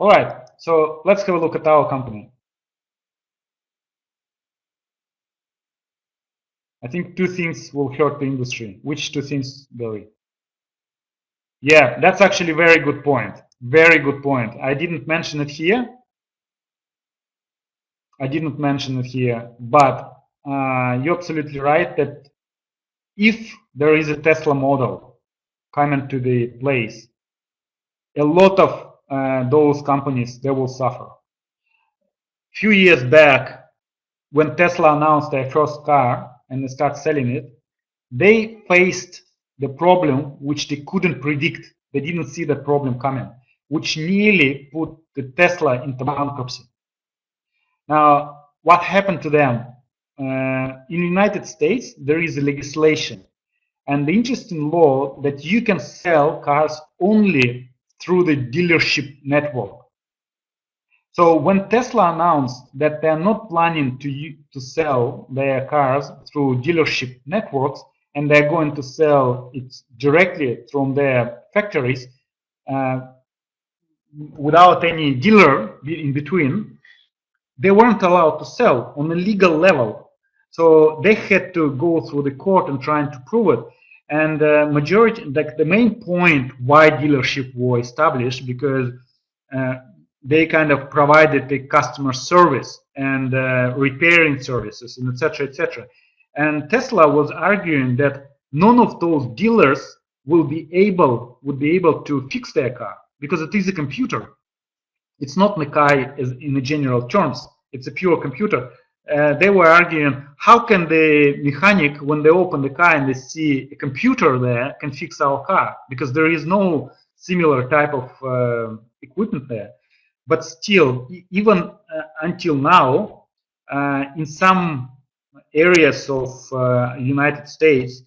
All right, so let's have a look at our company. I think two things will hurt the industry. Which two things, Barry? Yeah, that's actually a very good point. Very good point. I didn't mention it here. But you're absolutely right that if there is a Tesla model coming to the place, a lot of those companies, they will suffer. Few years back, when Tesla announced their first car and they start selling it, they faced the problem which they couldn't predict. They didn't see that problem coming, which nearly put the Tesla into bankruptcy. Now, what happened to them? In the United States, there is a legislation and the interesting law that you can sell cars only through the dealership network. So when Tesla announced that they are not planning to sell their cars through dealership networks and they're going to sell it directly from their factories without any dealer in between, they weren't allowed to sell on a legal level. So they had to go through the court and trying to prove it. And the main point why dealership were established, because they kind of provided the customer service and repairing services and etc. etc. And Tesla was arguing that none of those dealers would be able to fix their car because it is a computer. It's not Mekai as in the general terms. It's a pure computer. They were arguing, how can the mechanic, when they open the car and they see a computer there, can fix our car? Because there is no similar type of equipment there. But still, even until now, in some areas of United States,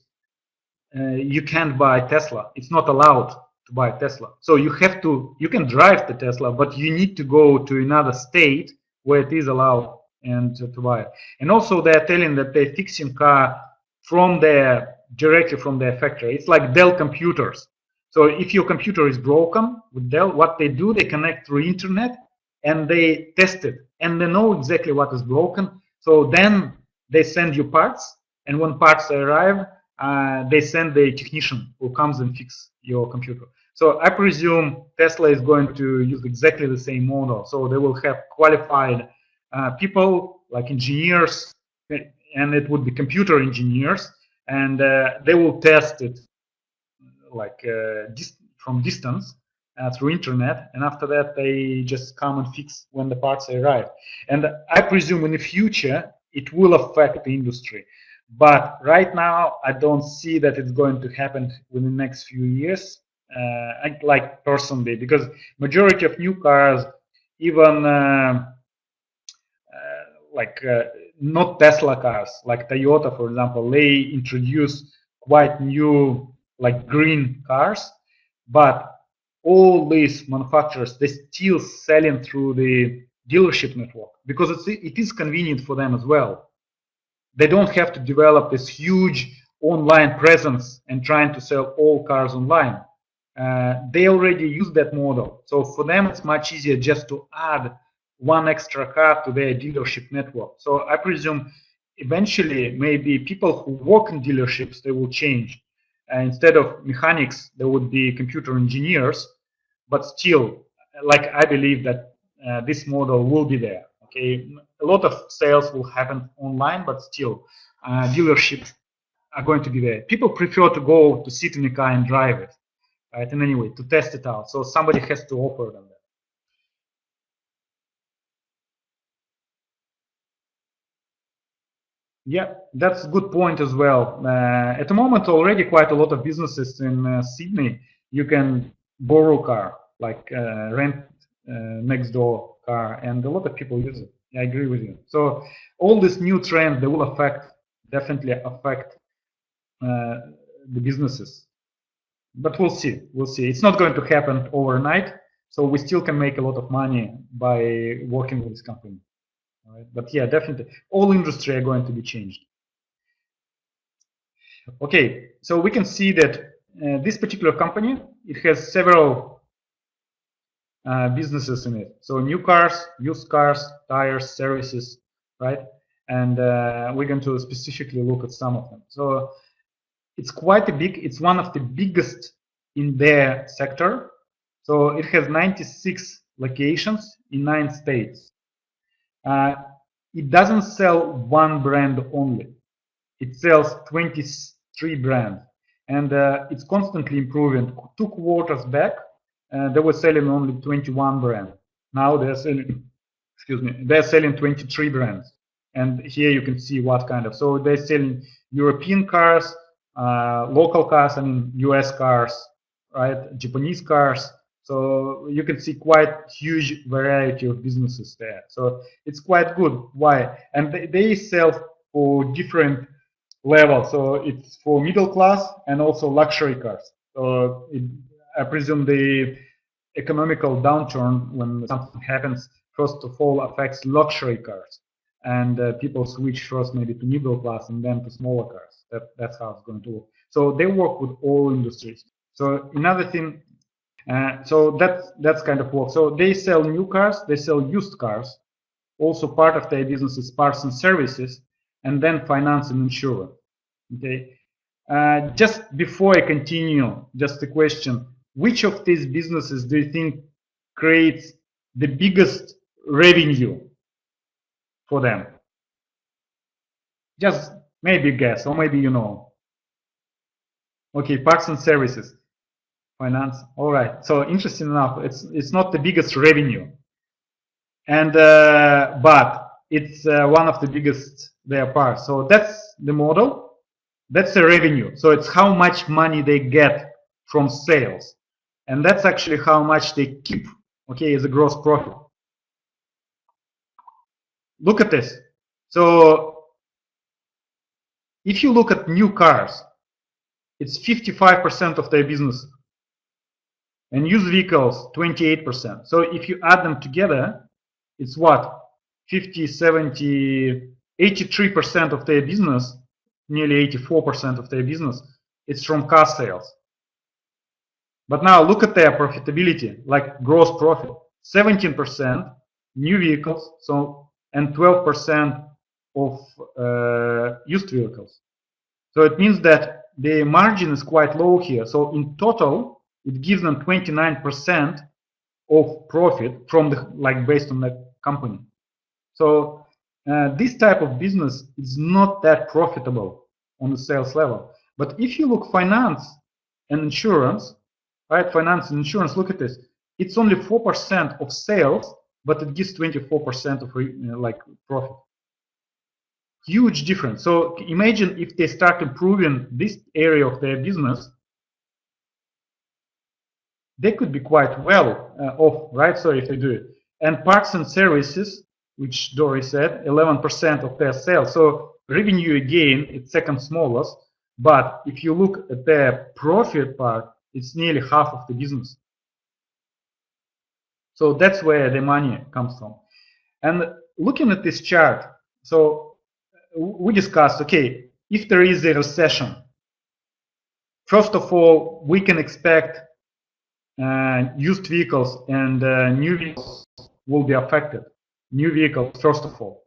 you can't buy Tesla. It's not allowed to buy Tesla. So you can drive the Tesla, but you need to go to another state where it is allowed and to buy it. And also they're telling that they're fixing car directly from their factory. It's like Dell computers. So if your computer is broken with Dell, what they do, they connect through internet and they test it and they know exactly what is broken. So then they send you parts, and when parts arrive, they send the technician who comes and fix your computer. So I presume Tesla is going to use exactly the same model. So they will have qualified people like engineers, and it would be computer engineers, and they will test it like from distance through internet, and after that they just come and fix when the parts arrive. And I presume in the future it will affect the industry, but right now I don't see that it's going to happen within the next few years. Like personally, because majority of new cars, even not Tesla cars, like Toyota, for example, they introduce quite new like green cars, but all these manufacturers, they still selling through the dealership network because it is convenient for them as well. They don't have to develop this huge online presence and trying to sell all cars online. They already use that model. So for them, it's much easier just to add one extra car to their dealership network. So I presume eventually maybe people who work in dealerships, they will change. Instead of mechanics, there would be computer engineers, but still, like I believe that this model will be there. Okay, a lot of sales will happen online, but still, dealerships are going to be there. People prefer to go to sit in a car and drive it, right? And anyway, to test it out. So somebody has to offer them that. Yeah, that's a good point as well. At the moment, already quite a lot of businesses in Sydney, you can borrow car, like rent next door car, and a lot of people use it. I agree with you. So all this new trend, they will definitely affect the businesses. But we'll see. We'll see. It's not going to happen overnight, so we still can make a lot of money by working with this company. All right? But yeah, definitely, all industry are going to be changed. Okay, so we can see that this particular company, it has several businesses in it. So new cars, used cars, tires, services, right? And we're going to specifically look at some of them. So it's quite a big, it's one of the biggest in their sector. So it has 96 locations in 9 states. It doesn't sell one brand only. It sells 23 brands, and it's constantly improving. 2 quarters back, they were selling only 21 brands. Now they're selling, excuse me, they're selling 23 brands. And here you can see what kind of. So they're selling European cars, local cars, I mean US cars, right? Japanese cars. So you can see quite huge variety of businesses there. So it's quite good. Why? And they sell for different levels. So it's for middle class and also luxury cars. So I presume the economical downturn, when something happens, first of all affects luxury cars, and people switch first maybe to middle class and then to smaller cars. That's how it's going to work. So they work with all industries. So another thing, so that's kind of work. So they sell new cars, they sell used cars. Also part of their business is parts and services, and then finance and insurance. Okay. Just before I continue, just a question: which of these businesses do you think creates the biggest revenue for them? Just maybe guess, or maybe you know. Okay, parts and services, finance. All right. So interesting enough, it's not the biggest revenue, and but it's one of the biggest their parts. So that's the model. That's the revenue. So it's how much money they get from sales, and that's actually how much they keep. Okay, as a gross profit. Look at this. So if you look at new cars, it's 55% of their business, and used vehicles 28%. So if you add them together, it's what? 50, 70, 83% of their business, nearly 84% of their business, it's from car sales. But now look at their profitability, like gross profit, 17% new vehicles, so, and 12% of used vehicles. So it means that the margin is quite low here. So in total, it gives them 29% of profit from the, like, based on the company. So this type of business is not that profitable on the sales level. But if you look finance and insurance, right? Finance and insurance, look at this. It's only 4% of sales, but it gives 24% of like profit. Huge difference. So imagine if they start improving this area of their business, they could be quite well off, right? So if they do it. And parts and services, which Dory said, 11% of their sales. So revenue again, it's second smallest. But if you look at their profit part, it's nearly half of the business. So that's where the money comes from. And looking at this chart, so we discussed, okay, if there is a recession, first of all, we can expect used vehicles and new vehicles will be affected. New vehicles, first of all.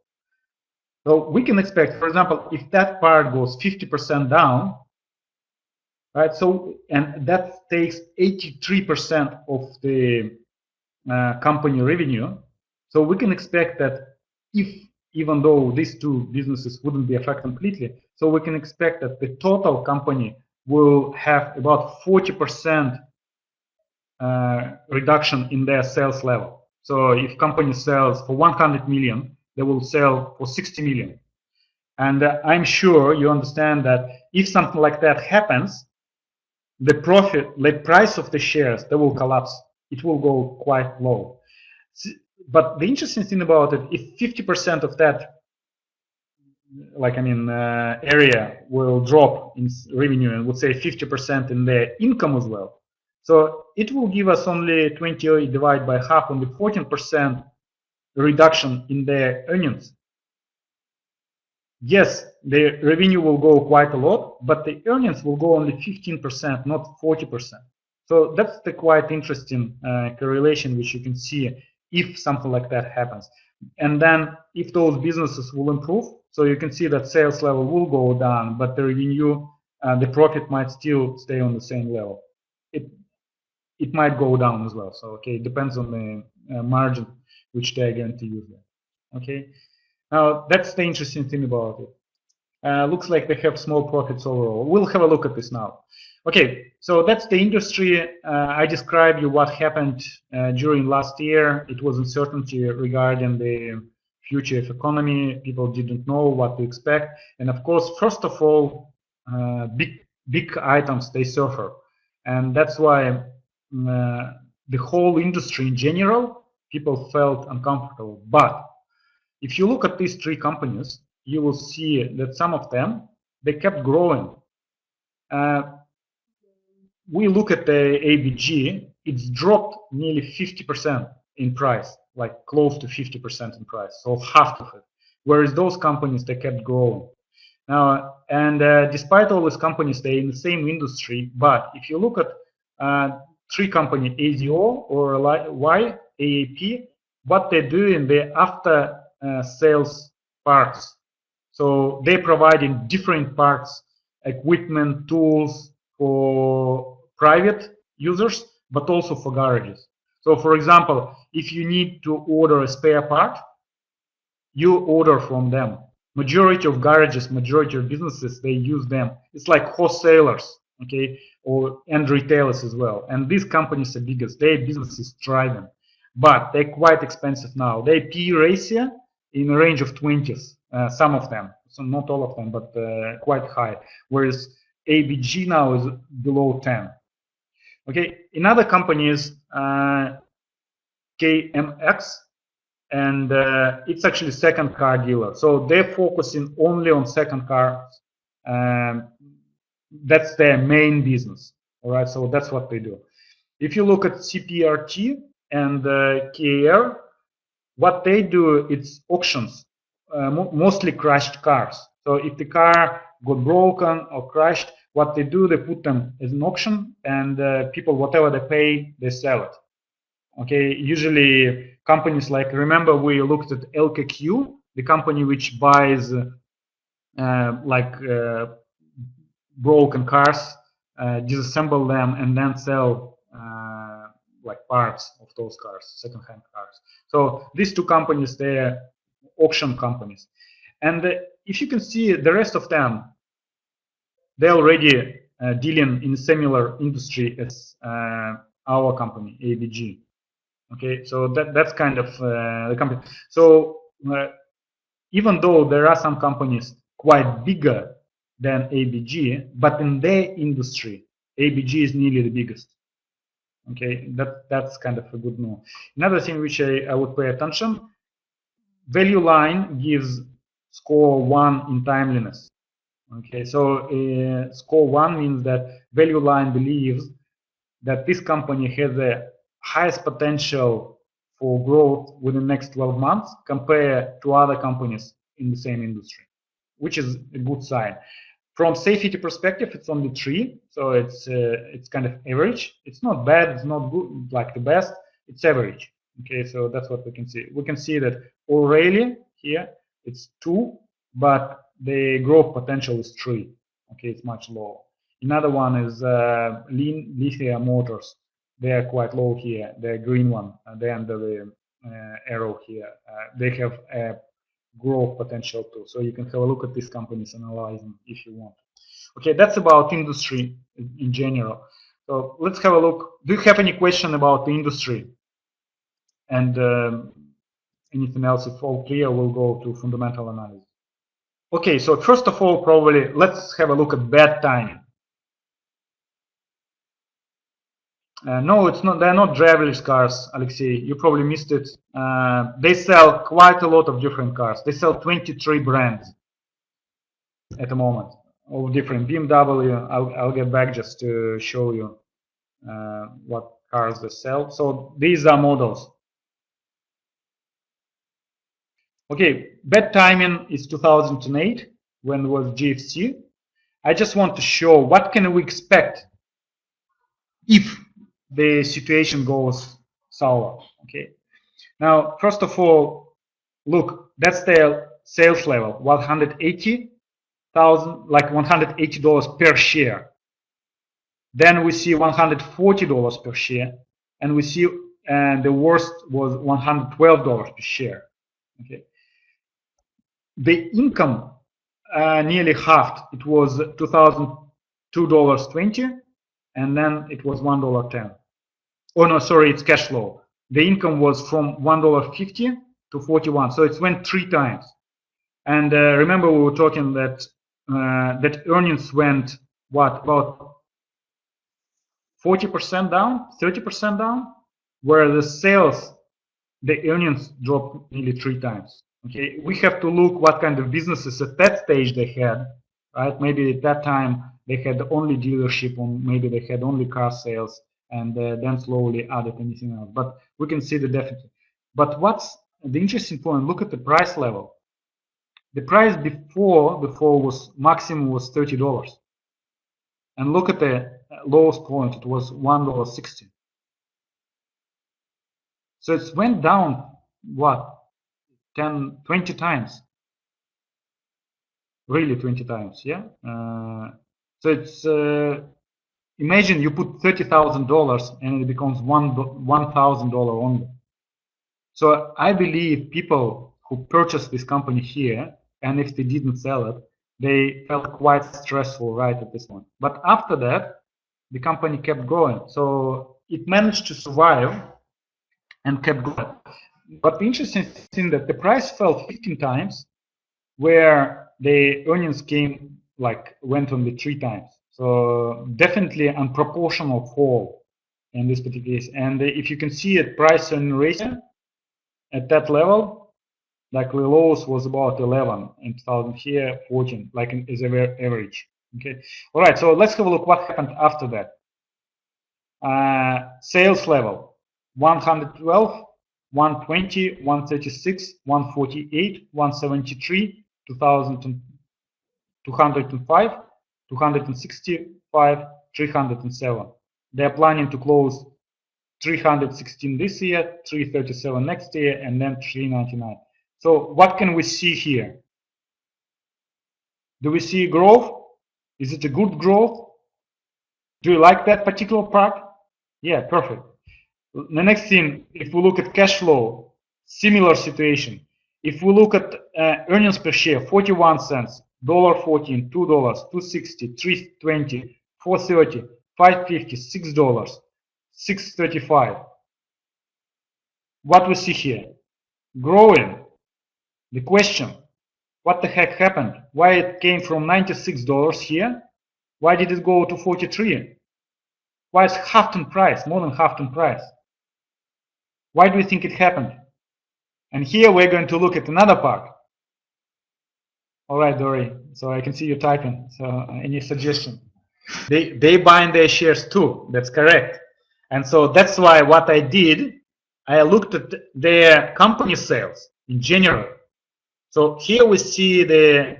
So we can expect, for example, if that part goes 50% down, right? So, and that takes 83% of the company revenue. So we can expect that even though these two businesses wouldn't be affected completely, so we can expect that the total company will have about 40% reduction in their sales level. So if company sells for 100 million, they will sell for 60 million. And I'm sure you understand that if something like that happens, the profit, the price of the shares, they will collapse. It will go quite low. But the interesting thing about it, if 50% of that, like, I mean, area will drop in revenue, and would say 50% in their income as well. So it will give us only 20 divided by half, only 14% reduction in their earnings. Yes, the revenue will go quite a lot, but the earnings will go only 15%, not 40%. So that's the quite interesting correlation which you can see if something like that happens. And then if those businesses will improve, so you can see that sales level will go down, but the revenue, the profit might still stay on the same level. It might go down as well. So okay, it depends on the margin which they're going to use there. Okay, now that's the interesting thing about it. Looks like they have small profits overall. We'll have a look at this now. Okay, so that's the industry. I described you what happened during last year. It was uncertainty regarding the future of economy. People didn't know what to expect, and of course, first of all, big items they suffer, and that's why the whole industry in general, people felt uncomfortable. But if you look at these three companies, you will see that some of them, they kept growing. We look at the ABG, it's dropped nearly 50% in price, like close to 50% in price, so half of it. Whereas those companies, they kept growing. Now, and despite all these companies, they're in the same industry, but if you look at three companies, AZO or YAAP, what they're doing, they're after sales parts. So they're providing different parts, equipment, tools for private users, but also for garages. So for example, if you need to order a spare part, you order from them. Majority of garages, majority of businesses, they use them. It's like wholesalers, okay, and retailers as well. And these companies are biggest. Their business is thriving, but they're quite expensive now. They PE ratio in a range of 20s, some of them, so not all of them, but quite high. Whereas ABG now is below 10. Okay, another company is KMX, and it's actually second car dealer. So they're focusing only on second cars. That's their main business. All right, so that's what they do. If you look at CPRT and KAR, what they do, it's auctions, mostly crashed cars. So if the car got broken or crashed, what they do, they put them as an auction, and people, whatever they pay, they sell it. Okay, usually companies like, remember we looked at LKQ, the company which buys broken cars, disassemble them, and then sell like parts of those cars, second-hand cars. So these two companies, they're auction companies. And if you can see the rest of them, they're already dealing in a similar industry as our company, ABG. Okay, so that's kind of the company. So even though there are some companies quite bigger than ABG, but in their industry, ABG is nearly the biggest. Okay, that's kind of a good move. Another thing which I would pay attention, value line gives score 1 in timeliness. Okay, so score 1 means that value line believes that this company has the highest potential for growth within the next 12 months compared to other companies in the same industry, which is a good sign. From safety perspective, it's only 3, so it's kind of average. It's not bad, it's not good like the best, it's average. Okay, so that's what we can see. We can see that O'Reilly here, it's 2, but the growth potential is 3. Okay, it's much lower. Another one is Lithia Motors. They are quite low here. The green one, they're under the arrow here. They have a growth potential too. So you can have a look at these companies, analyze them if you want. Okay, that's about industry in general. So let's have a look. Do you have any question about the industry? And anything else? If all clear, we'll go to fundamental analysis. Okay, so first of all, probably let's have a look at bad timing. No, it's not. They're not driverless cars, Alexei. You probably missed it. They sell quite a lot of different cars. They sell 23 brands at the moment, all different. BMW. I'll get back just to show you what cars they sell. So these are models. Okay, bad timing is 2008 when it was GFC. I just want to show what can we expect if the situation goes sour. Okay. Now, first of all, look, that's the sales level, 180,000, like $180 per share. Then we see $140 per share, and we see the worst was $112 per share. Okay. The income nearly halved. It was $2,002.20, and then it was $1.10. Oh no, sorry, it's cash flow. The income was from $1.50 to 41, so it went 3 times. And remember, we were talking that that earnings went what, about 40% down, 30% down, where the sales, the earnings dropped nearly 3 times. Okay, we have to look what kind of businesses at that stage they had, right? Maybe at that time they had only dealership, or maybe they had only car sales, and then slowly added anything else. But we can see the deficit. But what's the interesting point? Look at the price level. The price before was maximum was $30, and look at the lowest point. It was $1.60. So it went down what, 10, 20 times. Really 20 times, yeah. So it's imagine you put $30,000 and it becomes $1,000 only. So I believe people who purchased this company here, and if they didn't sell it, they felt quite stressful right at this point. But after that, the company kept going. So it managed to survive and kept going. But the interesting thing that the price fell 15 times, where the earnings came, like, went only 3 times. So definitely unproportional fall in this particular case. And if you can see at price earning ratio at that level, like the lowest was about 11 in 2000, here 14, like is average. Okay. All right. So let's have a look what happened after that. Sales level 112, 120, 136, 148, 173, 205, 265, 307. They are planning to close 316 this year, 337 next year, and then 399. So what can we see here? Do we see growth? Is it a good growth? Do you like that particular part? Yeah, perfect. The next thing, if we look at cash flow, similar situation. If we look at earnings per share, 41 cents, $1.14, $2, $2.60, $3.20, $4.30, $5.50, $6, $6.35. What we see here? Growing. The question, what the heck happened? Why it came from $96 here? Why did it go to 43? Why is half in price, more than half in price? Why do you think it happened? And here we're going to look at another part. All right, Dory. So I can see you typing. So any suggestion? They buying their shares too. That's correct. And so that's why what I did, I looked at their company sales in general. So here we see the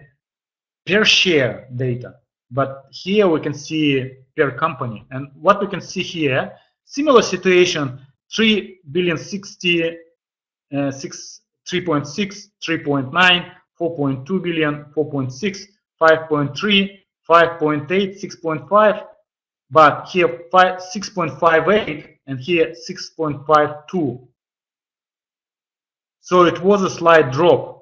per share data, but here we can see per company. And what we can see here, similar situation, 3.60 billion, 3.6, 3.9, 4.2 billion, 4.6, 5.3, 5.8, 6.5, but here 6.58 and here 6.52. So it was a slight drop.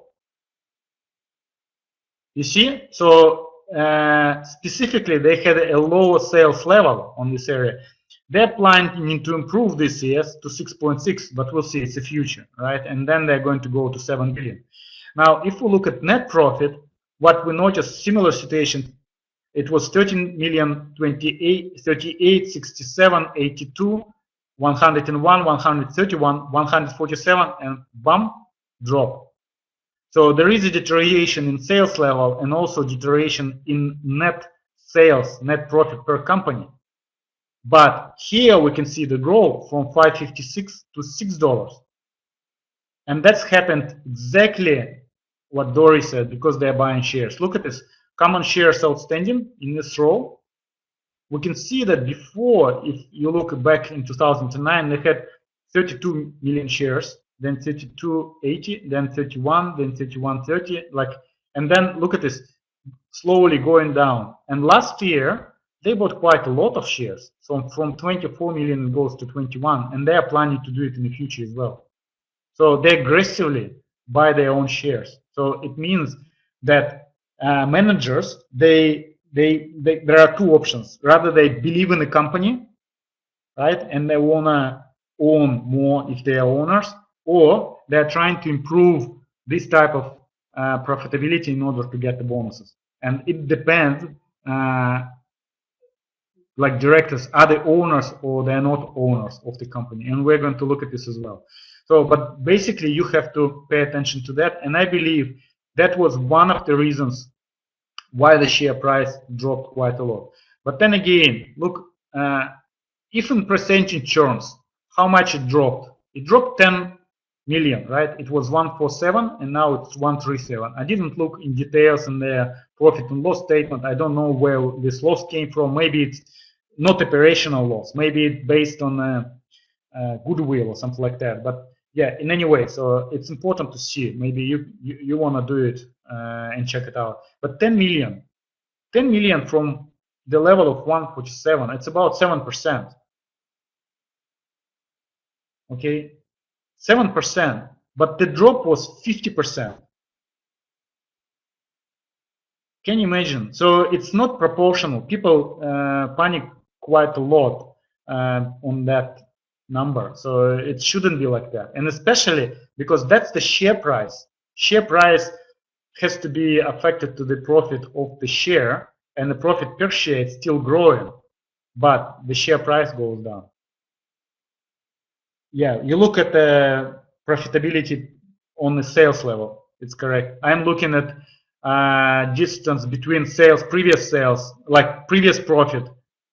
You see, so specifically they had a lower sales level on this area. They're planning to improve this year to 6.6, but we'll see, it's a future, right? And then they're going to go to 7 billion. Now, if we look at net profit, what we notice, similar situation, it was 13 million, 28, 38, 67, 82, 101, 131, 147, and bump, drop. So there is a deterioration in sales level and also deterioration in net sales, net profit per company. But here we can see the growth from 5.56 to $6. And that's happened exactly what Dory said, because they're buying shares. Look at this, common shares outstanding in this row. we can see that before, if you look back in 2009, they had 32 million shares, then 32.80, then 31, then 31.30, like, and then look at this, slowly going down. And last year, they bought quite a lot of shares. So from 24 million it goes to 21, and they are planning to do it in the future as well. So they aggressively buy their own shares. So it means that managers, there are two options. Rather, they believe in the company, right, and they wanna own more if they are owners, or they're trying to improve this type of profitability in order to get the bonuses. And it depends. Like directors, are they owners or they're not owners of the company? And we're going to look at this as well. So, but basically you have to pay attention to that. And I believe that was one of the reasons why the share price dropped quite a lot. But then again, look, if in percentage terms, how much it dropped? It dropped 10 million, right? It was 147 and now it's 137. I didn't look in details in the profit and loss statement. I don't know where this loss came from. Maybe it's not operational loss. Maybe it's based on goodwill or something like that. But yeah, in any way, so it's important to see. Maybe you want to do it and check it out. But 10 million from the level of 147, it's about 7%. Okay, 7%, but the drop was 50%. Can you imagine? So it's not proportional. People panic quite a lot on that number. So it shouldn't be like that. And especially because that's the share price. Share price has to be affected to the profit of the share, and the profit per share is still growing, but the share price goes down. Yeah, you look at the profitability on the sales level. It's correct. I'm looking at distance between sales, previous sales, like previous profit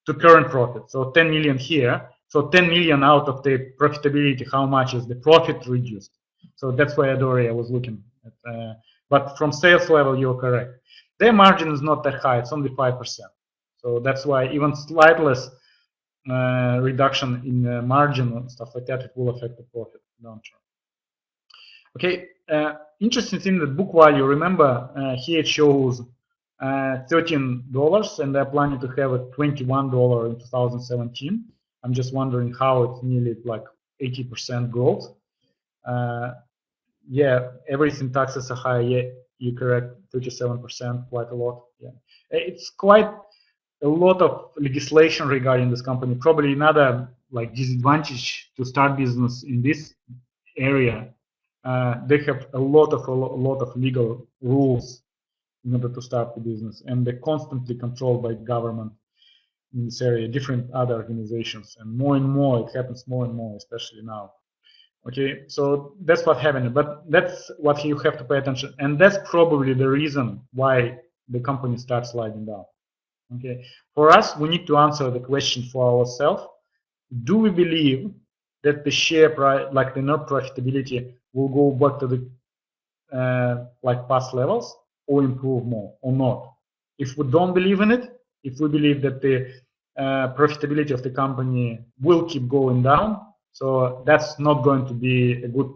to current profit. So 10 million here. So 10 million out of the profitability, how much is the profit reduced? So that's why I was looking at. But from sales level, you're correct. Their margin is not that high. It's only 5%. So that's why even slight less reduction in margin and stuff like that, it will affect the profit downturn. Okay, interesting thing that book value, remember here it shows $13 and they're planning to have it $21 in 2017. I'm just wondering how it's nearly like 80% growth. Yeah, everything taxes are high. Yeah, you're correct, 37%, quite a lot. Yeah, it's quite a lot of legislation regarding this company. Probably another like disadvantage to start business in this area. They have a lot of legal rules in order to start the business, and they're constantly controlled by government in this area, different other organizations, and more it happens more and more, especially now. Okay, so that's what happened, but that's what you have to pay attention, and that's probably the reason why the company starts sliding down. Okay, for us, we need to answer the question for ourselves: do we believe that the share price, like the net profitability, will go back to the like past levels or improve more or not? If we don't believe in it, if we believe that the profitability of the company will keep going down, so that's not going to be a good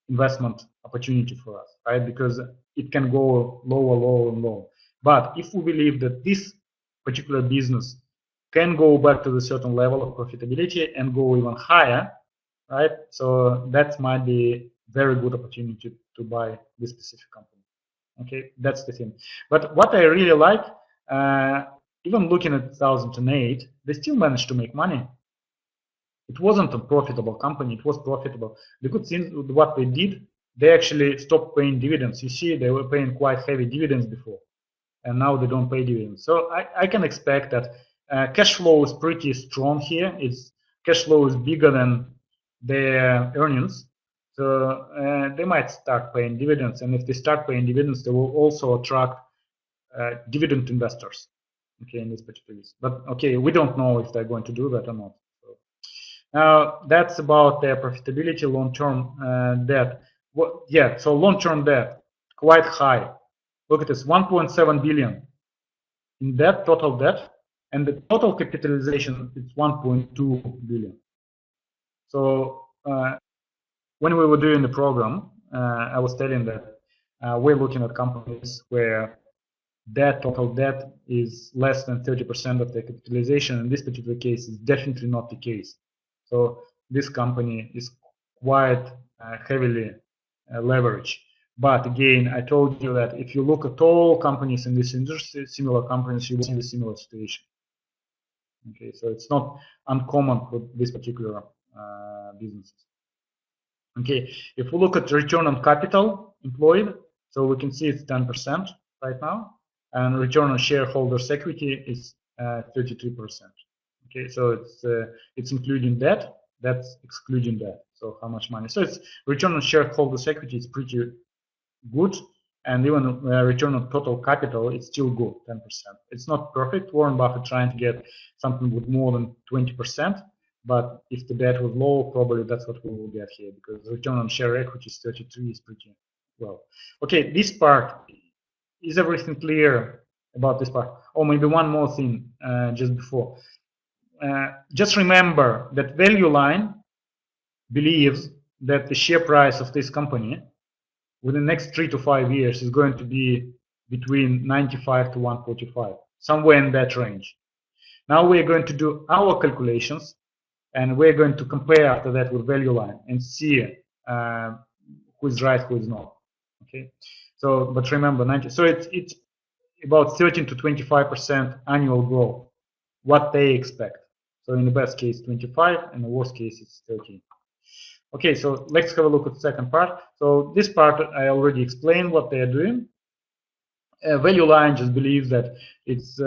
investment opportunity for us, right? Because it can go lower and lower. But if we believe that this particular business can go back to the certain level of profitability and go even higher, right? So that might be very good opportunity to buy this specific company. Okay, that's the thing. But what I really like, even looking at 2008, they still managed to make money. It wasn't a profitable company, it was profitable. The good thing, what they did, they actually stopped paying dividends. You see, they were paying quite heavy dividends before, and now they don't pay dividends. So I can expect that cash flow is pretty strong here. Its cash flow is bigger than their earnings. So they might start paying dividends, and if they start paying dividends, they will also attract dividend investors. Okay, in this particular case. But okay, we don't know if they're going to do that or not. Now that's about their profitability, long-term debt. Yeah, so long-term debt quite high. Look at this, 1.7 billion in debt, total debt. and the total capitalization is 1.2 billion. So when we were doing the program, I was telling that we're looking at companies where total debt is less than 30% of their capitalization. In this particular case, is definitely not the case. So this company is quite heavily leveraged. But again, I told you that if you look at all companies in this industry, similar companies, you will see the similar situation. Okay, so it's not uncommon for this particular businesses. Okay, if we look at return on capital employed, so we can see it's 10% right now, and return on shareholders' equity is 33%. Okay, so it's including debt, that's excluding debt. So how much money? So it's return on shareholders' equity is pretty good, and even return on total capital is still good, 10%. It's not perfect. Warren Buffett trying to get something with more than 20%. But if the debt was low, probably that's what we will get here, because return on share equity is 33 is pretty well. Okay, this part, is everything clear about this part? Oh, maybe one more thing just before. Just remember that value line believes that the share price of this company within the next 3 to 5 years is going to be between 95 to 145, somewhere in that range. Now we're going to do our calculations, and we're going to compare after that with value line and see who is right, who is not. Okay, so but remember, so it's about 13 to 25% annual growth, what they expect. So in the best case 25, and the worst case it's 13. Okay, so let's have a look at the second part. So this part I already explained what they are doing. Value line just believes that it's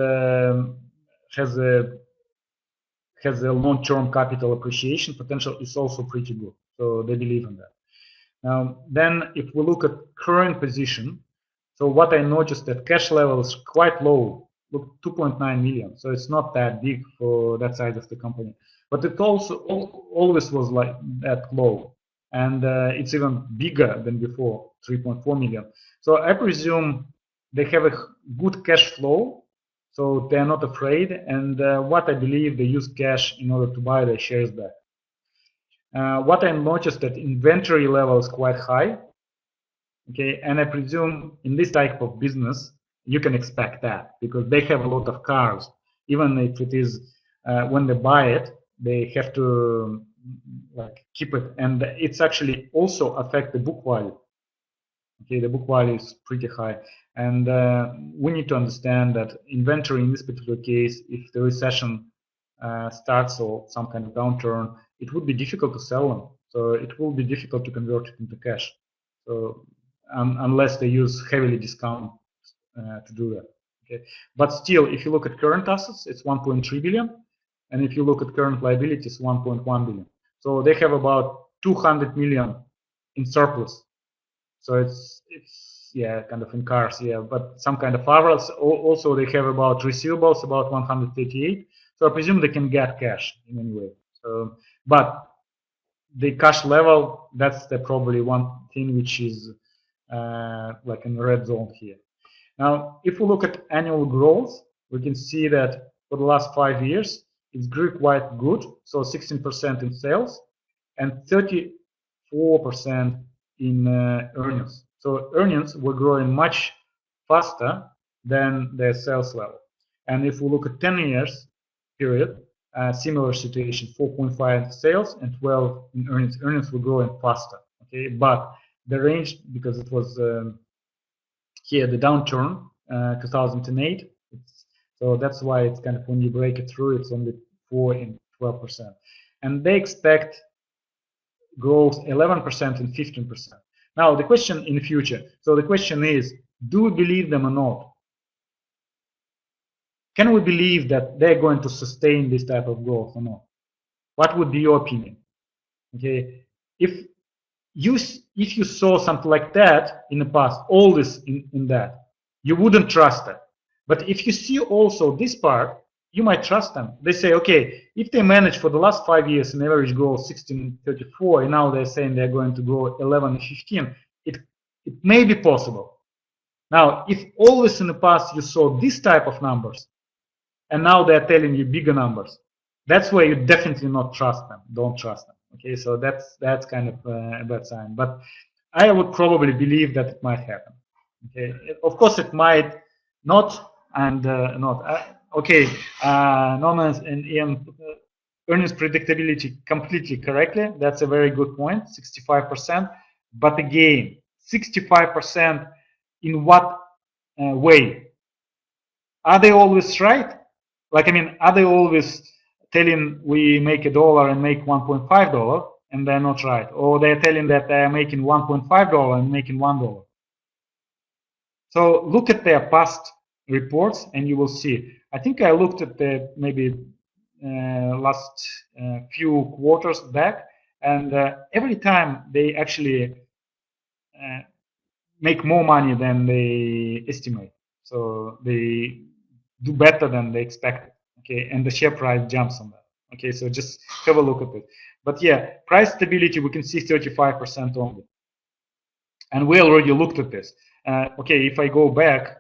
has a long-term capital appreciation potential is also pretty good. So they believe in that. Now, then if we look at current position, so what I noticed that cash level is quite low, look 2.9 million. So it's not that big for that size of the company, but it also always was like that low. And it's even bigger than before, 3.4 million. So I presume they have a good cash flow, so they're not afraid. And what I believe, they use cash in order to buy their shares back. What I noticed that inventory level is quite high. Okay, and I presume in this type of business, you can expect that because they have a lot of cars. Even if it is when they buy it, they have to like keep it, and it's actually also affect the book value. Okay, the book value is pretty high, and we need to understand that inventory in this particular case, if the recession starts or some kind of downturn, it would be difficult to sell them. So it will be difficult to convert it into cash. So unless they use heavily discount to do that. Okay, but still, if you look at current assets, it's 1.3 billion, and if you look at current liabilities, 1.1 billion. So they have about 200 million in surplus. So it's yeah, kind of in cars, yeah, but some kind of averages. Also, they have about receivables about 138. So I presume they can get cash in any way. So, but the cash level, that's probably one thing which is like in the red zone here. Now, if we look at annual growth, we can see that for the last 5 years, it grew quite good. So 16% in sales and 34% in earnings. So earnings were growing much faster than their sales level. And if we look at 10 years period, similar situation, 4.5 in sales and 12 in earnings. Earnings were growing faster. Okay, but the range, because it was here the downturn 2008, so that's why it's kind of when you break it through, it's only 4 and 12%, and they expect growth 11% and 15%. Now the question in the future, so the question is, do we believe them or not? Can we believe that they're going to sustain this type of growth or not? What would be your opinion? Okay, if you saw something like that in the past, all this in that, you wouldn't trust it. But if you see also this part, you might trust them. They say, okay, if they manage for the last 5 years an average growth 16.34, and now they're saying they're going to grow 11.15, it may be possible. Now, if always in the past you saw this type of numbers, and now they're telling you bigger numbers. That's where you definitely not trust them. Don't trust them. Okay, so that's kind of a bad sign. But I would probably believe that it might happen. Okay, of course it might not, and not. Okay, Norman and Ian, earnings predictability completely correctly. That's a very good point, 65%. But again, 65% in what way? Are they always right? Like, I mean, are they always telling we make $1 and make $1.5 and they're not right? Or they're telling that they're making $1.5 and making $1? So look at their past reports and you will see. I think I looked at the maybe last few quarters back, and every time they actually make more money than they estimate. So they do better than they expected. Okay, and the share price jumps on that. Okay, so just have a look at it. But yeah, price stability, we can see 35% only. And we already looked at this. Okay, if I go back,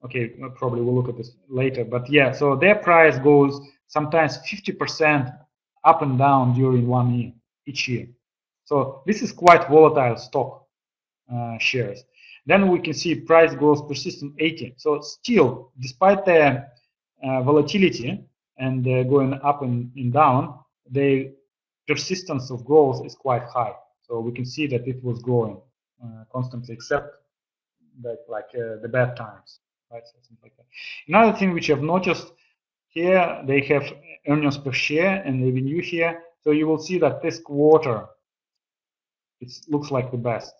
okay, probably we'll look at this later. But yeah, so their price goes sometimes 50% up and down during 1 year, each year. So this is quite volatile stock shares. Then we can see price growth persistent 80. So still, despite the volatility and going up and back, the persistence of growth is quite high. So we can see that it was growing constantly, except that the bad times, right? So something like that. Another thing which I've noticed here, they have earnings per share and revenue here. So you will see that this quarter, it looks like the best.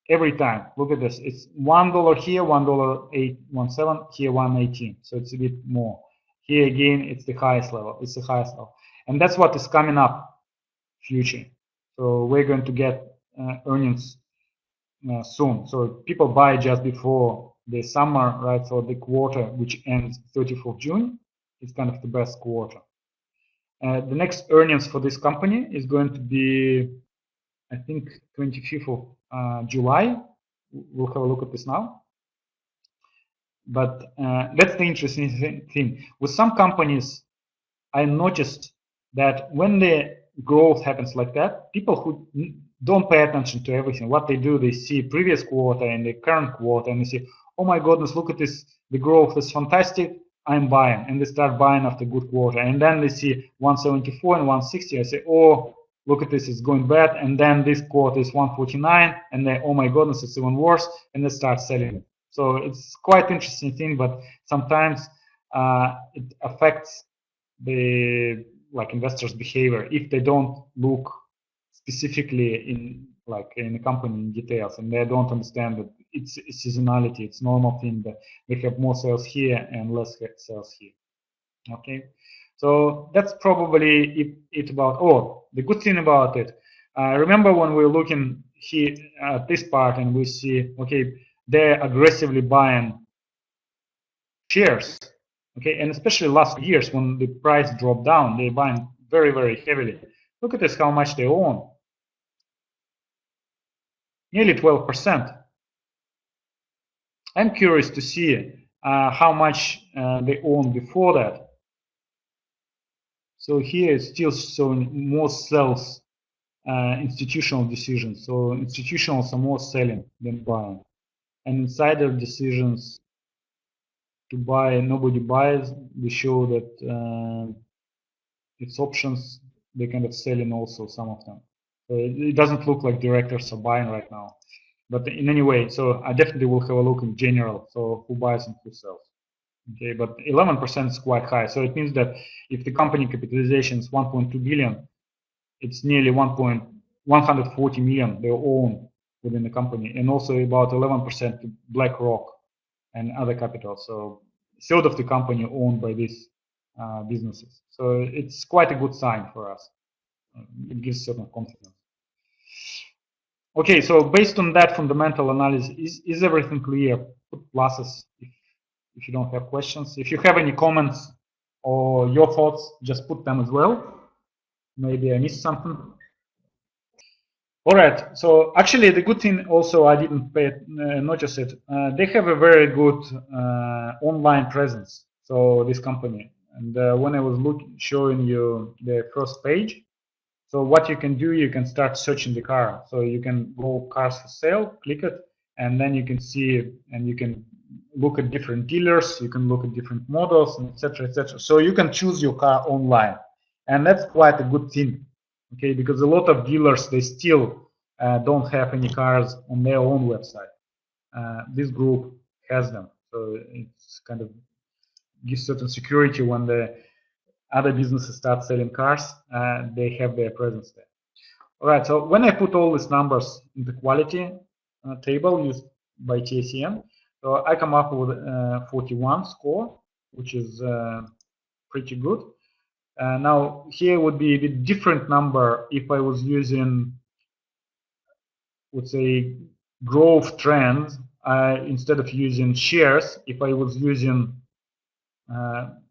Every time, look at this. It's $1 here, $1.817 here, 118. So it's a bit more. Here again, it's the highest level. It's the highest level, and that's what is coming up future. So we're going to get earnings soon. So people buy just before the summer, right? So the quarter which ends 30th of June is kind of the best quarter. The next earnings for this company is going to be, I think, 25th of July. We'll have a look at this now. But that's the interesting thing. With some companies, I noticed that when the growth happens like that, people who don't pay attention to everything, what they do, they see previous quarter and the current quarter, and they say, oh my goodness, look at this, the growth is fantastic, I'm buying. And they start buying after good quarter. And then they see 174 and 160. I say, oh, look at this, it's going bad. And then this quarter is 149, and they, oh my goodness, it's even worse, and they start selling it. So it's quite interesting thing, but sometimes it affects the investors' behavior if they don't look specifically in the company in details, and they don't understand that it's seasonality. It's normal thing that they have more sales here and less sales here. Okay, so that's probably it about. Oh, the good thing about it. Remember when we're looking here at this part and we see, okay, they're aggressively buying shares. Okay, and especially last years when the price dropped down, they're buying very, very heavily. Look at this, how much they own. Nearly 12%. I'm curious to see how much they own before that. So here it's still showing more sells, institutional decisions. So institutionals are more selling than buying. And insider decisions to buy, nobody buys. They show that it's options, they're kind of selling also, some of them. So it doesn't look like directors are buying right now. But in any way, so I definitely will have a look in general. So who buys and who sells. Okay, but 11% is quite high. So it means that if the company capitalization is 1.2 billion, it's nearly 140 million they own within the company, and also about 11% to BlackRock and other capital. So a third of the company owned by these businesses. So it's quite a good sign for us. It gives certain confidence. Okay, so based on that fundamental analysis, is everything clear? Put pluses if you don't have questions. If you have any comments or your thoughts, just put them as well. Maybe I missed something. All right, so actually the good thing also, I didn't notice it, they have a very good online presence. So this company, and when I was showing you the first page, so what you can do, you can start searching the car. So you can go cars for sale, click it, and then you can see, and you can look at different dealers, you can look at different models, etc., etc. So you can choose your car online, and that's quite a good thing, okay? Because a lot of dealers, they still don't have any cars on their own website. This group has them, so it's kind of gives certain security when the other businesses start selling cars, they have their presence there. All right, so when I put all these numbers in the quality table used by TSM, so I come up with 41 score, which is pretty good. Now here would be a bit different number if I was using, let's say, growth trends instead of using shares. If I was using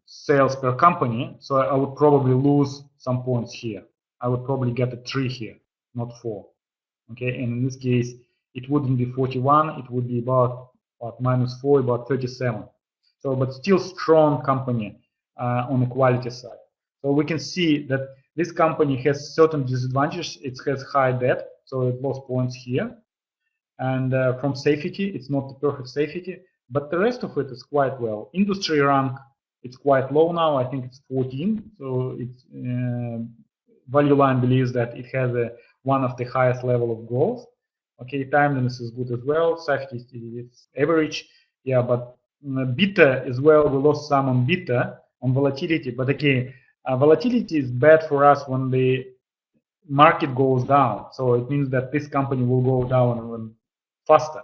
sales per company, so I would probably lose some points here. I would probably get a 3 here, not 4. Okay, and in this case, it wouldn't be 41, it would be about -4, about 37. So, but still strong company on the quality side. So we can see that this company has certain disadvantages. It has high debt, so it lost points here. And from safety, it's not the perfect safety, but the rest of it is quite well. Industry rank, it's quite low now. I think it's 14. So it's Value Line believes that it has one of the highest level of growth. Okay, timeliness is good as well. Safety is average. Yeah, but beta as well. We lost some on beta, on volatility. But again, volatility is bad for us when the market goes down. So it means that this company will go down even faster.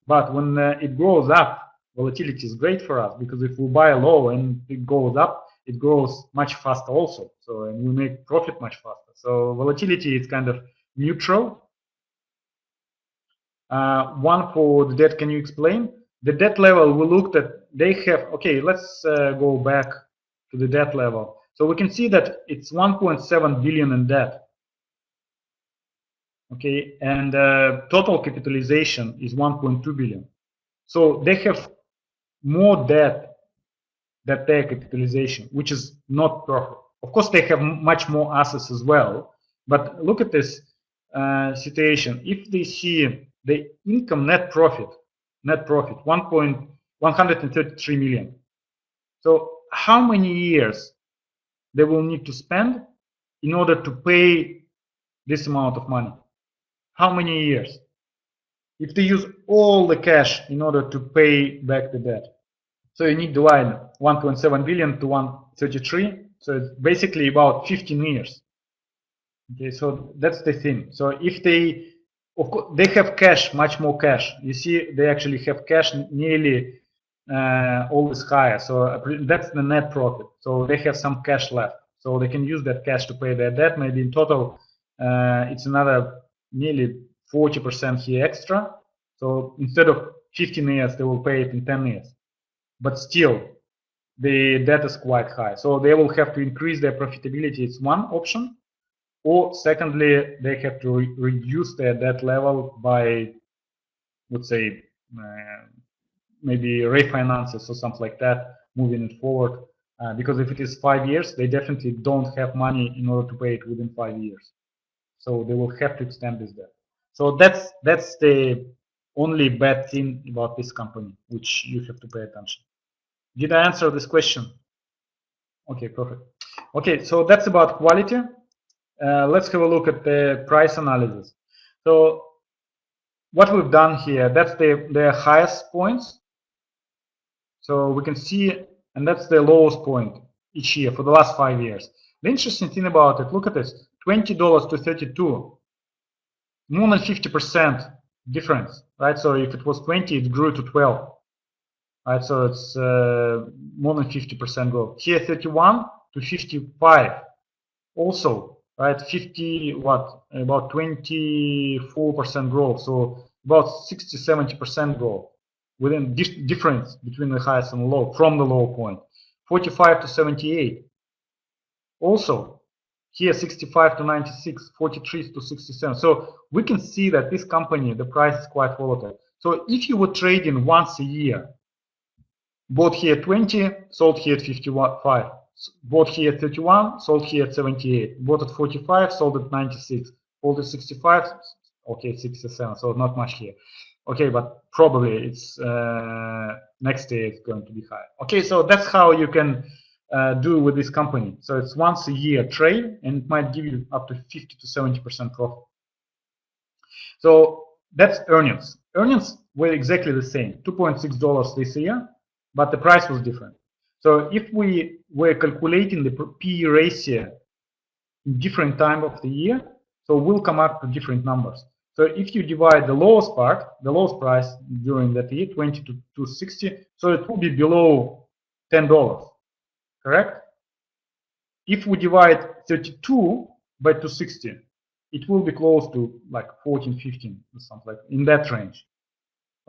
But when it goes up, volatility is great for us, because if we buy low and it goes up, it grows much faster also. So, and we make profit much faster. So volatility is kind of neutral. One for the debt, can you explain? The debt level we looked at, they have, okay, let's go back to the debt level. So we can see that it's 1.7 billion in debt. Okay, and total capitalization is 1.2 billion. So they have more debt than their capitalization, which is not perfect. Of course, they have much more assets as well. But look at this situation. If they see the income net profit 133 million. So how many years they will need to spend in order to pay this amount of money? How many years? If they use all the cash in order to pay back the debt. So you need to divide 1.7 billion to 133. So it's basically about 15 years. Okay, so that's the thing. So if they, of course, they have cash, much more cash. You see, they actually have cash nearly always higher. So that's the net profit. So they have some cash left. So they can use that cash to pay their debt. Maybe in total, it's another nearly 40% here extra. So instead of 15 years, they will pay it in 10 years. But still, the debt is quite high. So they will have to increase their profitability. It's one option. Or secondly, they have to reduce their debt level by, let's say, maybe refinances or something like that, moving it forward. Because if it is 5 years, they definitely don't have money in order to pay it within 5 years. So they will have to extend this debt. So that's the only bad thing about this company, which you have to pay attention. Did I answer this question? Okay, perfect. Okay, so that's about quality. Let's have a look at the price analysis. So what we've done here, that's the highest points. So we can see, and that's the lowest point each year for the last 5 years. The interesting thing about it, look at this, $20 to 32, more than 50% difference, right? So if it was 20, it grew to 12, right? So it's more than 50% growth. Here, 31 to 55, also, right? 50, what? About 24% growth. So about 60-70% growth within difference between the highest and low from the low point. 45 to 78. Also, here 65 to 96, 43 to 67. So we can see that this company, the price is quite volatile. So if you were trading once a year, Bought here 20, sold here at 55. Bought here at 31, sold here at 78. Bought at 45, sold at 96. Bought at 65, okay, 67, so not much here. Okay, but probably it's next day it's going to be high. Okay, so that's how you can do with this company. So it's once a year trade, and it might give you up to 50 to 70% profit. So that's earnings. Earnings were exactly the same, $2.6 this year, but the price was different. So if we were calculating the PE ratio in different time of the year, so we'll come up to different numbers. So if you divide the lowest part, the lowest price during that year, 20 to 260, so it will be below $10, correct? If we divide 32 by 260, it will be close to like 14, 15 or something like in that range.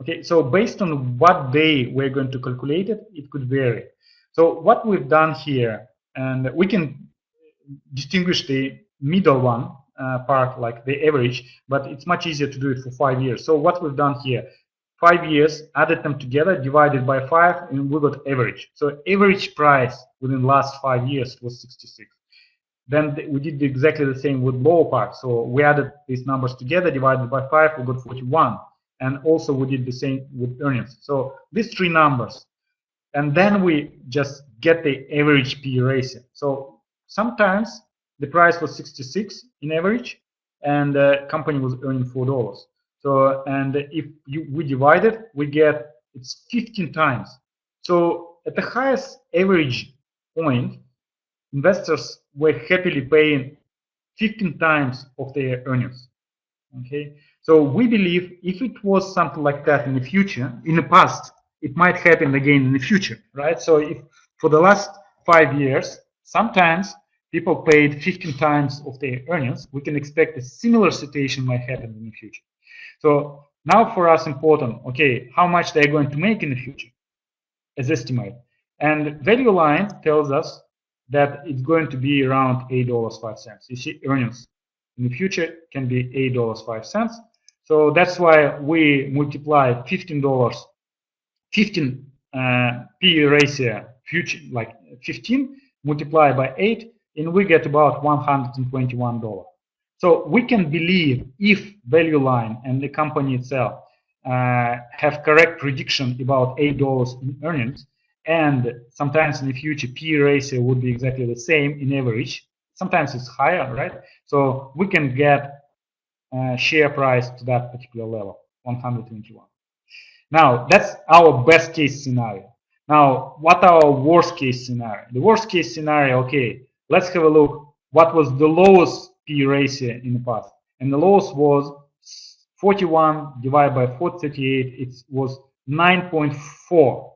Okay, so based on what day we're going to calculate it, it could vary. So what we've done here, and we can distinguish the middle one part, like the average, but it's much easier to do it for 5 years. So what we've done here, 5 years, added them together, divided by 5, and we got average. So average price within the last 5 years was 66. Then we did exactly the same with lower part. So we added these numbers together, divided by 5, we got 41. And also we did the same with earnings. So these three numbers. And then we just get the average PE ratio. So sometimes the price was 66 in average, and the company was earning $4. So, and if we divide it, we get it's 15 times. So at the highest average point, investors were happily paying 15 times of their earnings. Okay, so we believe if it was something like that in the future, in the past, it might happen again in the future, right? So if for the last 5 years, sometimes people paid 15 times of their earnings, we can expect a similar situation might happen in the future. So now for us important, okay, how much they're going to make in the future as estimate. And value line tells us that it's going to be around $8.05. You see earnings in the future can be $8.05. So that's why we multiply $15, 15 PE ratio, future like 15 multiplied by 8, and we get about $121. So we can believe if value line and the company itself have correct prediction about $8 in earnings, and sometimes in the future PE ratio would be exactly the same in average. Sometimes it's higher, right? So we can get share price to that particular level, 121. Now that's our best case scenario. Now what our worst case scenario? The worst case scenario, okay, let's have a look. What was the lowest PE ratio in the past? And the lowest was 41 divided by 438. It was 9.4.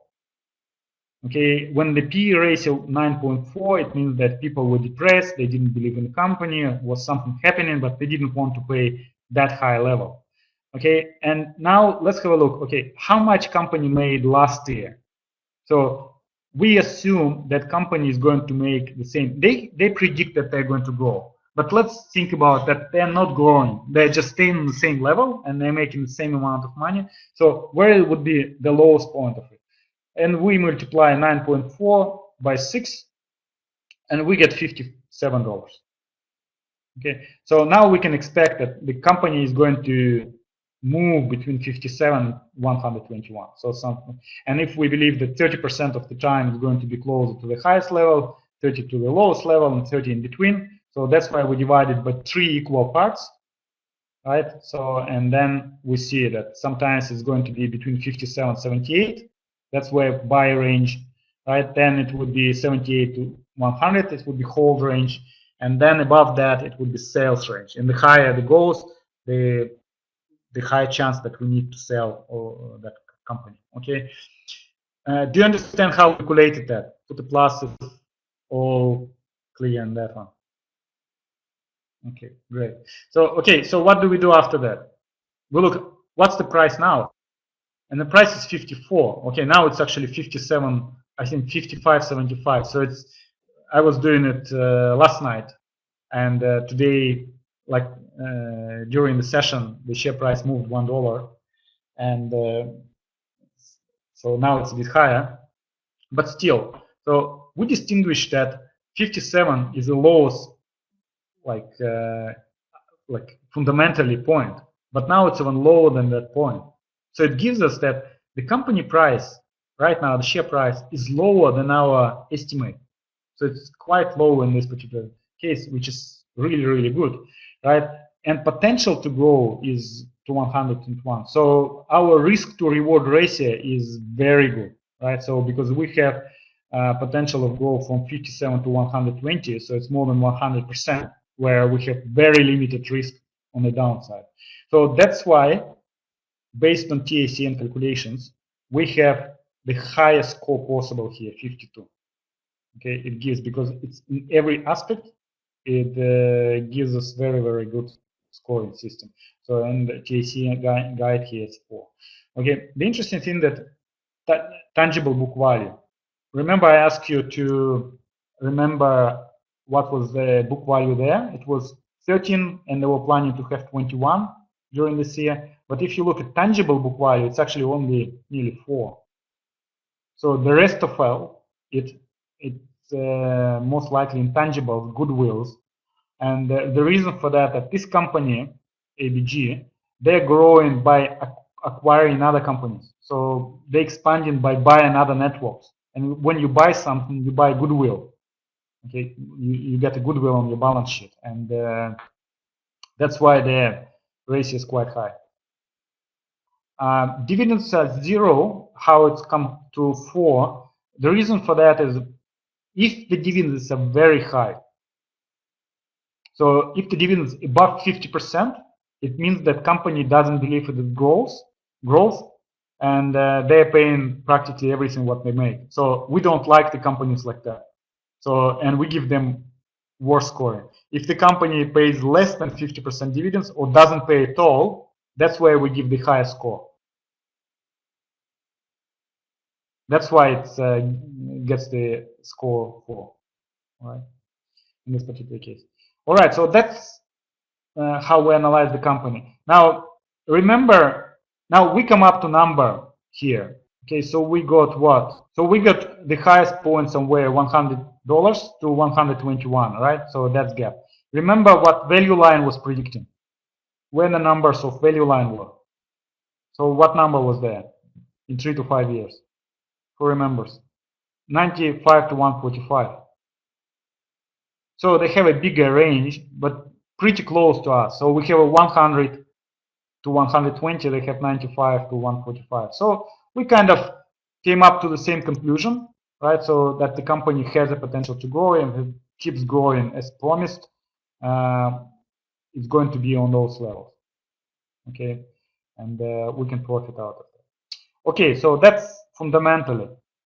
Okay, when the PE ratio 9.4, it means that people were depressed, they didn't believe in the company, was something happening, but they didn't want to pay that high level. Okay, and now let's have a look. Okay, how much company made last year? So we assume that company is going to make the same. They predict that they're going to grow, but let's think about that they're not growing. They're just staying on the same level and they're making the same amount of money. So where would be the lowest point of it? And we multiply 9.4 by 6, and we get $57. Okay, so now we can expect that the company is going to move between 57 and 121. So something, and if we believe that 30% of the time is going to be closer to the highest level, 30 to the lowest level, and 30 in between. So that's why we divided by 3 equal parts, right? So, and then we see that sometimes it's going to be between 57 and 78. That's where buy range, right? Then it would be 78 to 100. It would be hold range, and then above that it would be sales range. And the higher the goes, the higher chance that we need to sell or that company. Okay. Do you understand how we calculated that? Put the pluses, all clear on that one. Okay, great. So okay, so what do we do after that? We look what's the price now. And the price is 54. Okay, now it's actually 57. I think 55.75. So it's. I was doing it last night, and today, like during the session, the share price moved $1, and so now it's a bit higher. But still, so we distinguish that 57 is the lowest, like fundamentally point, but now it's even lower than that point. So it gives us that the company price right now, the share price, is lower than our estimate. So it's quite low in this particular case, which is really, really good, right? And potential to grow is to 101. So our risk to reward ratio is very good, right? So because we have potential of growth from 57 to 120, so it's more than 100%, where we have very limited risk on the downside. So that's why, based on TACN calculations, we have the highest score possible here, 52. Okay, it gives, because it's in every aspect, it gives us very, very good scoring system. So, and the TACN guide here is 4. Okay, the interesting thing that tangible book value. Remember, I asked you to remember what was the book value there. It was 13, and they were planning to have 21 during this year. But if you look at tangible book value, it's actually only nearly 4. So the rest of all, it's most likely intangible goodwills. And the reason for that this company, ABG, they're growing by acquiring other companies. So they're expanding by buying other networks. And when you buy something, you buy goodwill. Okay, you get a goodwill on your balance sheet, and that's why the ratio is quite high. Dividends are 0. How it's come to 4? The reason for that is if the dividends are very high. So if the dividends above 50%, it means that company doesn't believe in the growth, and they're paying practically everything what they make. So we don't like the companies like that. So, and we give them worse scoring. If the company pays less than 50% dividends or doesn't pay at all, that's where we give the highest score. That's why it gets the score 4, right? In this particular case. All right, so that's how we analyze the company. Now, remember, now we come up to number here. Okay, so we got what? So we got the highest point somewhere, $100 to 121, right? So that's gap. Remember what value line was predicting? When the numbers of value line were. So what number was there in 3 to 5 years? Who remembers? 95 to 145. So they have a bigger range, but pretty close to us. So we have a 100 to 120, they have 95 to 145. So we kind of came up to the same conclusion, right? So that the company has the potential to grow, and it keeps growing as promised. It's going to be on those levels, okay? And we can profit out of that. Okay, so that's fundamentally.